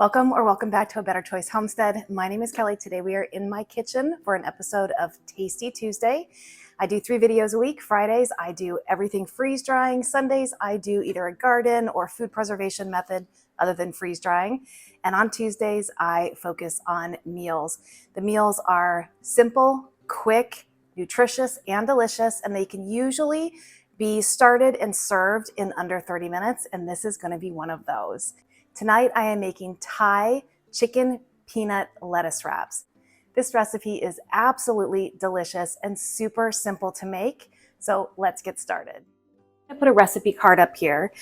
Welcome back to A Better Choice Homestead. My name is Kelly. Today we are in my kitchen for an episode of Tasty Tuesday. I do 3 videos a week. Fridays, I do everything freeze drying. Sundays, I do either a garden or food preservation method other than freeze drying. And on Tuesdays, I focus on meals. The meals are simple, quick, nutritious, and delicious, and they can usually be started and served in under 30 minutes, and this is going to be one of those. Tonight I am making Thai chicken peanut lettuce wraps. This recipe is absolutely delicious and super simple to make, so let's get started. I put a recipe card up here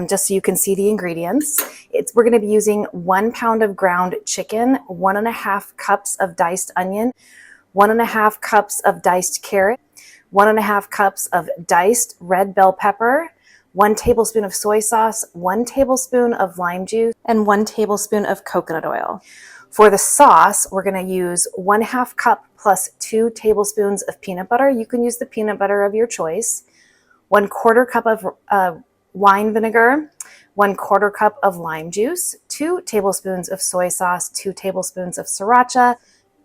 just so you can see the ingredients. We're going to be using 1 pound of ground chicken, 1.5 cups of diced onion, 1.5 cups of diced carrot, 1.5 cups of diced red bell pepper, 1 tablespoon of soy sauce, 1 tablespoon of lime juice, and 1 tablespoon of coconut oil. For the sauce, we're going to use 1/2 cup plus 2 tablespoons of peanut butter. You can use the peanut butter of your choice. 1/4 cup of wine vinegar, 1/4 cup of lime juice, 2 tablespoons of soy sauce, 2 tablespoons of sriracha,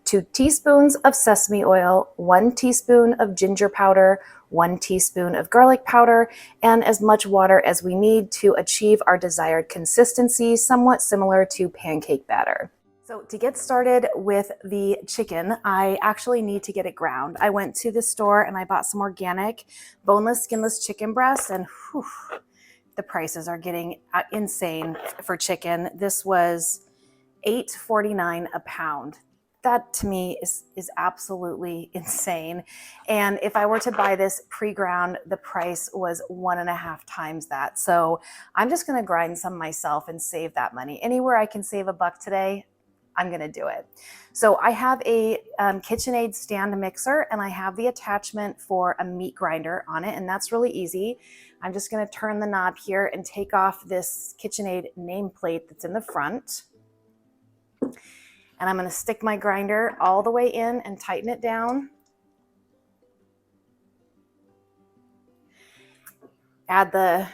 2 teaspoons of sesame oil, 1 teaspoon of ginger powder, 1 teaspoon of garlic powder, and as much water as we need to achieve our desired consistency, somewhat similar to pancake batter. So to get started with the chicken, I actually need to get it ground. I went to the store and I bought some organic boneless, skinless chicken breasts, and whew, the prices are getting insane for chicken. This was $8.49 a pound. That to me is absolutely insane. And if I were to buy this pre-ground, the price was 1.5 times that. So I'm just gonna grind some myself and save that money. Anywhere I can save $1 today, I'm gonna do it. So I have a KitchenAid stand mixer, and I have the attachment for a meat grinder on it, and that's really easy. I'm just gonna turn the knob here and take off this KitchenAid nameplate that's in the front. And I'm going to stick my grinder all the way in and tighten it down. Add the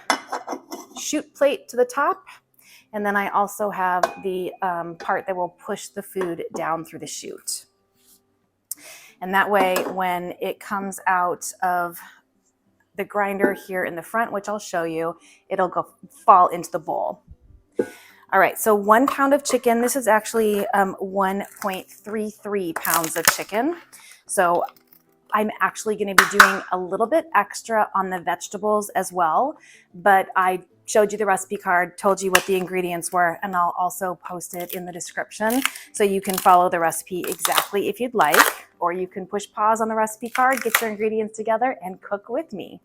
chute plate to the top. And then I also have the part that will push the food down through the chute. And that way, when it comes out of the grinder here in the front, which I'll show you, it'll fall into the bowl. All right, so 1 pound of chicken. This is actually 1.33 pounds of chicken. So I'm actually going to be doing a little bit extra on the vegetables as well, but I showed you the recipe card, told you what the ingredients were, and I'll also post it in the description so you can follow the recipe exactly if you'd like, or you can push pause on the recipe card, get your ingredients together, and cook with me.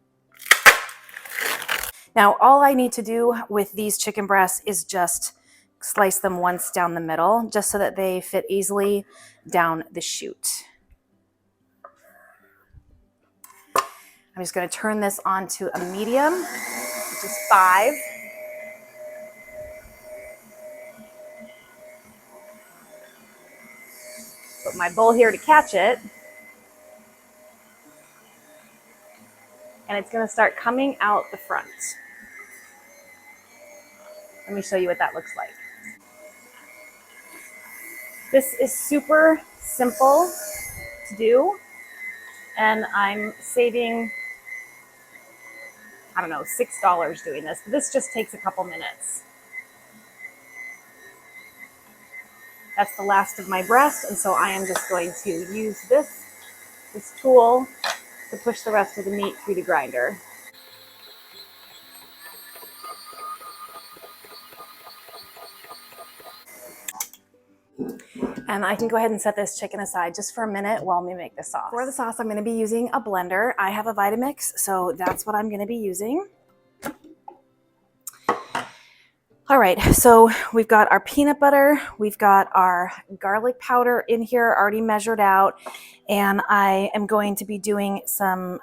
Now, all I need to do with these chicken breasts is just slice them once down the middle, just so that they fit easily down the chute. I'm just going to turn this on to a medium, which is 5. Put my bowl here to catch it. And it's going to start coming out the front. Let me show you what that looks like. This is super simple to do, and I'm saving, I don't know, $6 doing this. But this just takes a couple minutes. That's the last of my breast, and so I am just going to use this tool to push the rest of the meat through the grinder. And I can go ahead and set this chicken aside just for a minute while we make the sauce. For the sauce, I'm going to be using a blender. I have a Vitamix, so that's what I'm going to be using. All right, so we've got our peanut butter, we've got our garlic powder in here already measured out, and I am going to be doing some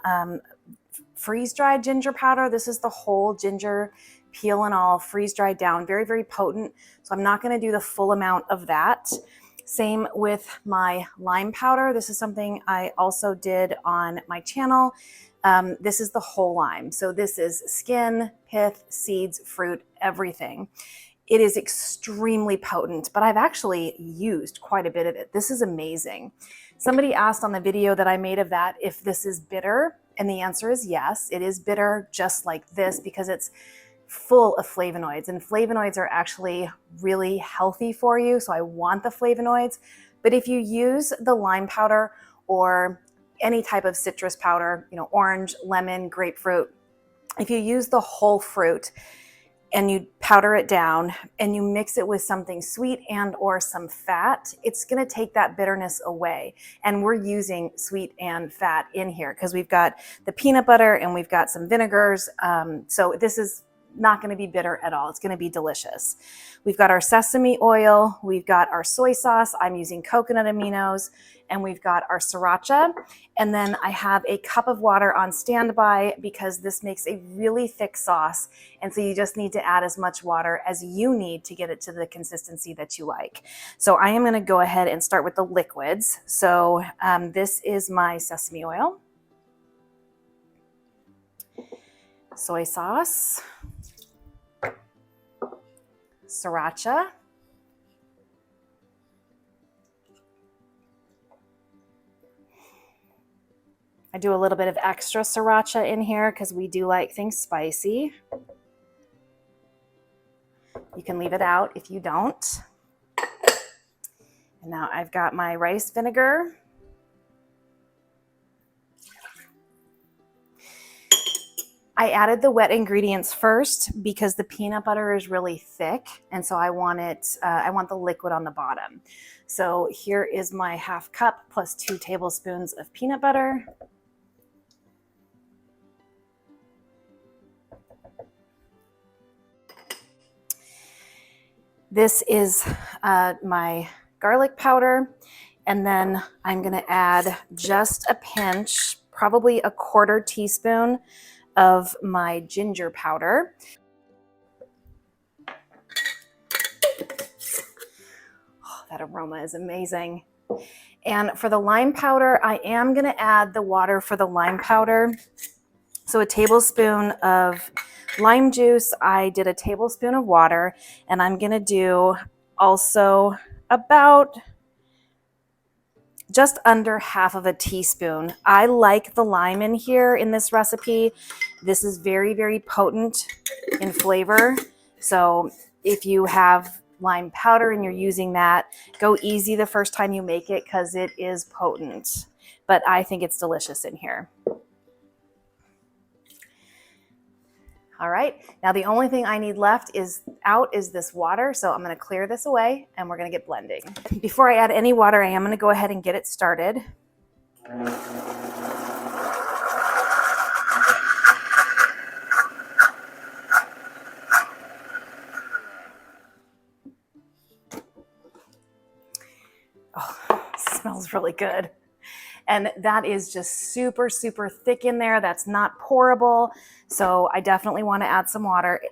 freeze-dried ginger powder. This is the whole ginger, peel and all, freeze-dried down, very, very potent. So I'm not going to do the full amount of that. Same with my lime powder. This is something I also did on my channel. This is the whole lime. So this is skin, pith, seeds, fruit, everything. It is extremely potent, but I've actually used quite a bit of it. This is amazing. Somebody asked on the video that I made of that if this is bitter, and the answer is yes. It is bitter just like this because it's full of flavonoids, and flavonoids are actually really healthy for you, so I want the flavonoids. But if you use the lime powder or any type of citrus powder, orange, lemon, grapefruit, if you use the whole fruit and you powder it down and you mix it with something sweet and or some fat, it's going to take that bitterness away. And we're using sweet and fat in here because we've got the peanut butter and we've got some vinegars. So this is not going to be bitter at all. It's going to be delicious. We've got our sesame oil. We've got our soy sauce. I'm using coconut aminos. And we've got our sriracha. And then I have a cup of water on standby because this makes a really thick sauce. And so you just need to add as much water as you need to get it to the consistency that you like. So I am going to go ahead and start with the liquids. So this is my sesame oil, soy sauce, sriracha, I do a little bit of extra sriracha in here because we do like things spicy. You can leave it out if you don't. And now I've got my rice vinegar. I added the wet ingredients first because the peanut butter is really thick, and so I want the liquid on the bottom. So here is my half cup plus 2 tablespoons of peanut butter. This is my garlic powder, and then I'm going to add just a pinch, probably a 1/4 teaspoon of my ginger powder. Oh, that aroma is amazing. And for the lime powder, I am going to add the water for the lime powder. So a tablespoon of lime juice, I did a tablespoon of water, and I'm going to do also about just under half of a teaspoon. I like the lime in here in this recipe. This is very, very potent in flavor. So if you have lime powder and you're using that, go easy the first time you make it because it is potent. But I think it's delicious in here. All right, now the only thing I need left is this water, so I'm gonna clear this away and we're gonna get blending. Before I add any water, I am gonna go ahead and get it started. Oh, smells really good. And that is just super, super thick in there. That's not pourable. So I definitely want to add some water.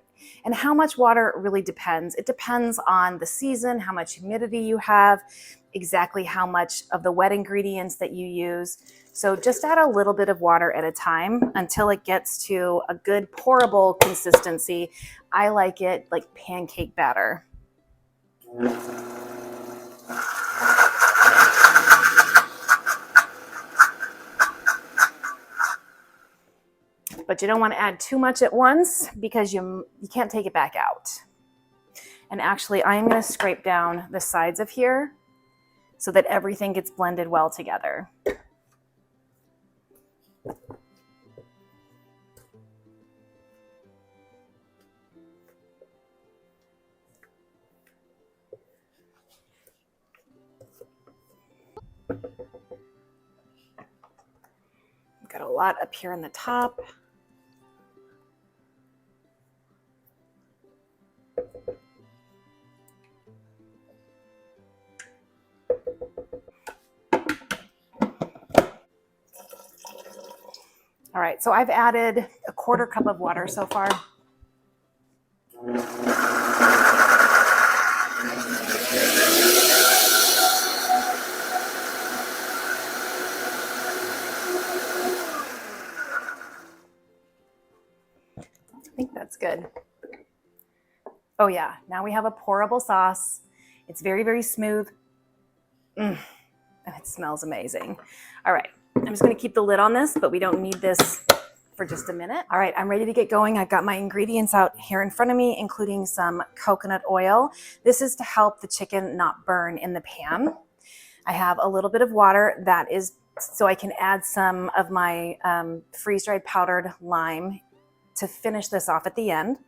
And how much water really depends. It depends on the season, how much humidity you have, exactly how much of the wet ingredients that you use. So just add a little bit of water at a time until it gets to a good pourable consistency. I like it like pancake batter. But you don't want to add too much at once because you can't take it back out. And actually, I'm going to scrape down the sides of here so that everything gets blended well together. Got a lot up here in the top. All right, so I've added a 1/4 cup of water so far. I think that's good. Oh yeah, now we have a pourable sauce. It's very, very smooth. And it smells amazing. All right, I'm just gonna keep the lid on this, but we don't need this for just a minute. All right, I'm ready to get going. I've got my ingredients out here in front of me, including some coconut oil. This is to help the chicken not burn in the pan. I have a little bit of water that is so I can add some of my freeze-dried powdered lime to finish this off at the end.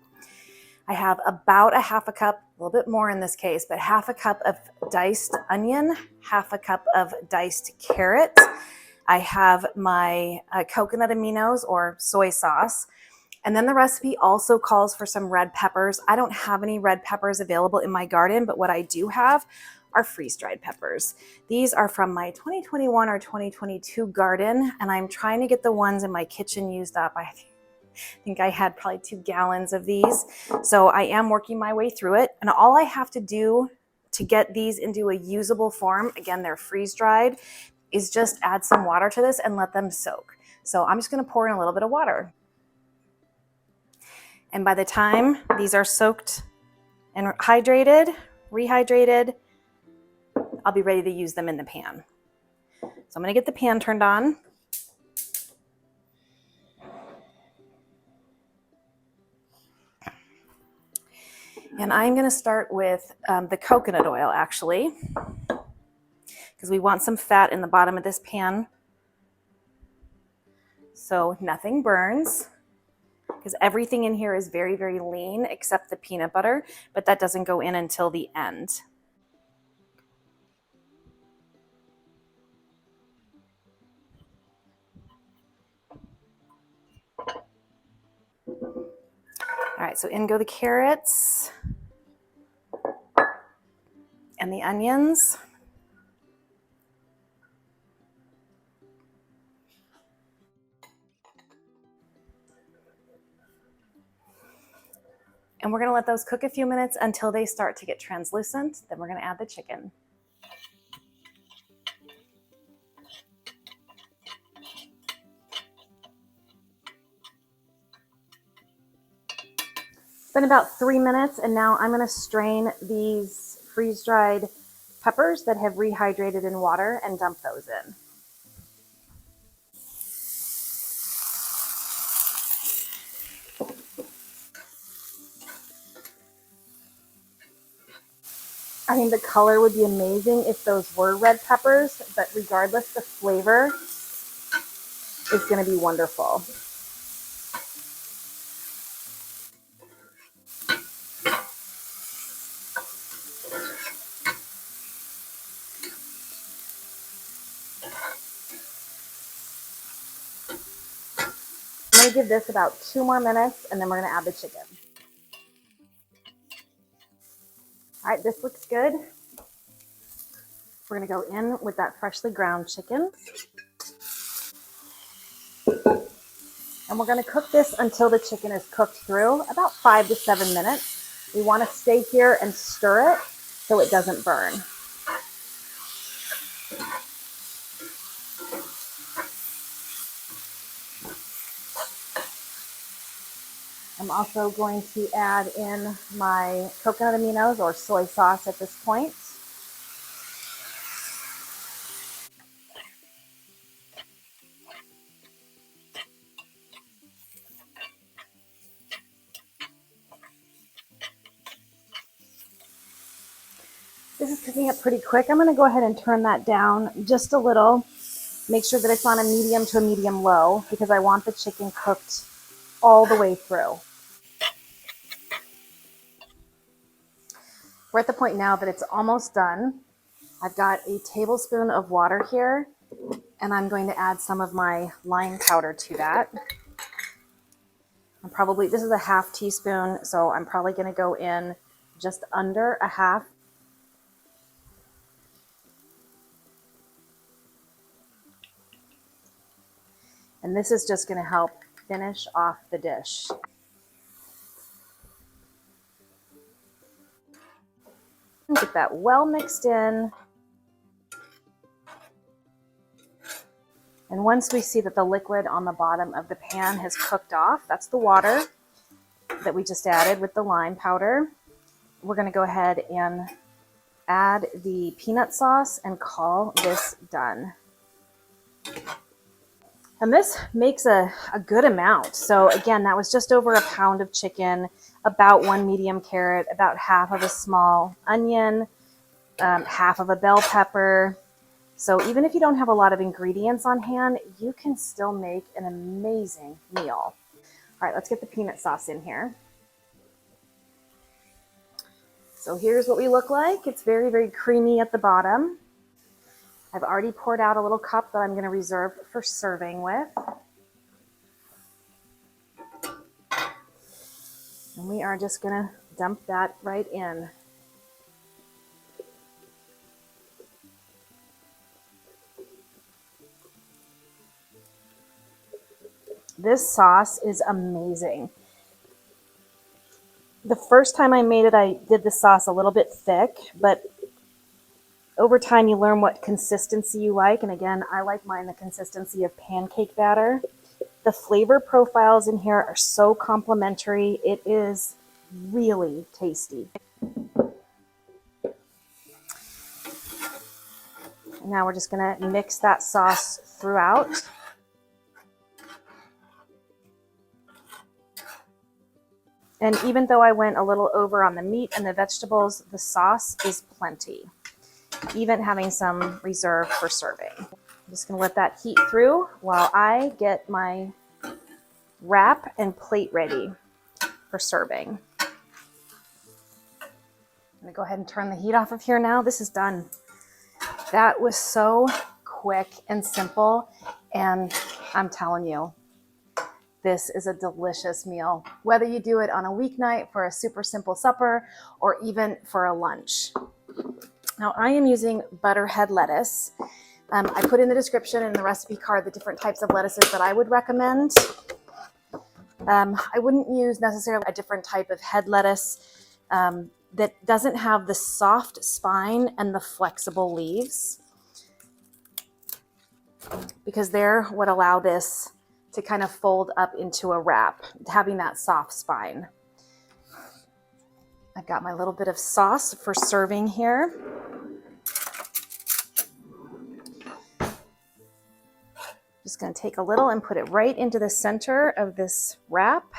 I have about a half a cup, a little bit more in this case, but half a cup of diced onion, half a cup of diced carrot. I have my coconut aminos or soy sauce. And then the recipe also calls for some red peppers. I don't have any red peppers available in my garden, but what I do have are freeze-dried peppers. These are from my 2021 or 2022 garden, and I'm trying to get the ones in my kitchen used up. I think I had probably 2 gallons of these. So I am working my way through it. And all I have to do to get these into a usable form, again, they're freeze-dried, is just add some water to this and let them soak. So I'm just gonna pour in a little bit of water. And by the time these are soaked and hydrated, rehydrated, I'll be ready to use them in the pan. So I'm gonna get the pan turned on. And I'm gonna start with the coconut oil actually, because we want some fat in the bottom of this pan so nothing burns, because everything in here is very, very lean except the peanut butter, but that doesn't go in until the end. All right, so in go the carrots and the onions. And we're gonna let those cook a few minutes until they start to get translucent. Then we're gonna add the chicken. It's been about 3 minutes, and now I'm gonna strain these freeze-dried peppers that have rehydrated in water and dump those in. I think the color would be amazing if those were red peppers, but regardless, the flavor is gonna be wonderful. I'm gonna give this about 2 more minutes, and then we're gonna add the chicken. All right, this looks good. We're gonna go in with that freshly ground chicken. And we're gonna cook this until the chicken is cooked through, about 5 to 7 minutes. We wanna stay here and stir it so it doesn't burn. I'm also going to add in my coconut aminos or soy sauce at this point. This is cooking up pretty quick. I'm gonna go ahead and turn that down just a little. Make sure that it's on a medium to a medium low because I want the chicken cooked all the way through. We're at the point now that it's almost done. I've got a tablespoon of water here, and I'm going to add some of my lime powder to that. This is a half teaspoon, so I'm probably gonna go in just under a half. And this is just gonna help finish off the dish. Get that well mixed in. And once we see that the liquid on the bottom of the pan has cooked off, that's the water that we just added with the lime powder. we're going to go ahead and add the peanut sauce and call this done. And this makes a good amount. So again, that was just over a pound of chicken, about 1 medium carrot, about half of a small onion, half of a bell pepper. So even if you don't have a lot of ingredients on hand, you can still make an amazing meal. All right, let's get the peanut sauce in here. So here's what we look like. It's very, very creamy at the bottom. I've already poured out a little cup that I'm going to reserve for serving with. And we are just going to dump that right in. This sauce is amazing. The first time I made it, I did the sauce a little bit thick, but over time you learn what consistency you like. And again, I like mine the consistency of pancake batter. The flavor profiles in here are so complimentary. It is really tasty. Now we're just going to mix that sauce throughout. And even though I went a little over on the meat and the vegetables, the sauce is plenty, even having some reserved for serving. I'm just going to let that heat through while I get my wrap and plate ready for serving. I'm going to go ahead and turn the heat off of here now. This is done. That was so quick and simple, and I'm telling you, this is a delicious meal, whether you do it on a weeknight for a super simple supper or even for a lunch. Now I am using butterhead lettuce. I put in the description and the recipe card the different types of lettuces that I would recommend. I wouldn't use necessarily a different type of head lettuce that doesn't have the soft spine and the flexible leaves, because they're what allow this to kind of fold up into a wrap, having that soft spine. I've got my little bit of sauce for serving here. Just going to take a little and put it right into the center of this wrap.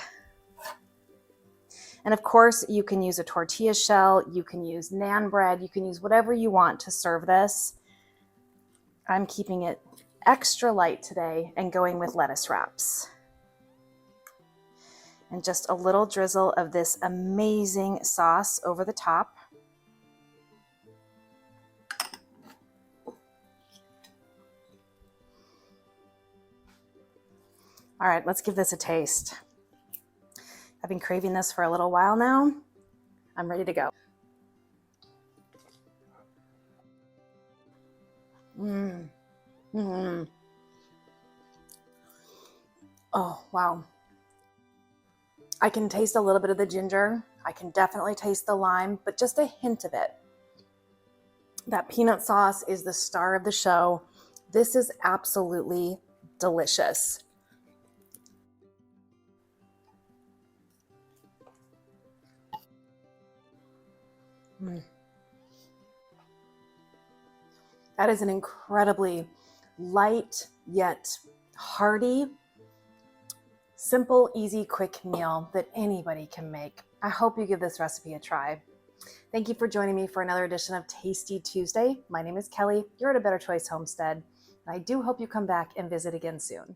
And of course, you can use a tortilla shell, you can use naan bread, you can use whatever you want to serve this. I'm keeping it extra light today and going with lettuce wraps. And just a little drizzle of this amazing sauce over the top. All right, let's give this a taste. I've been craving this for a little while now. I'm ready to go. Oh, wow. I can taste a little bit of the ginger. I can definitely taste the lime, but just a hint of it. That peanut sauce is the star of the show. This is absolutely delicious. That is an incredibly light yet hearty, simple, easy, quick meal that anybody can make. I hope you give this recipe a try. Thank you for joining me for another edition of Tasty Tuesday. My name is Kelly. You're at A Better Choice Homestead, and I do hope you come back and visit again soon.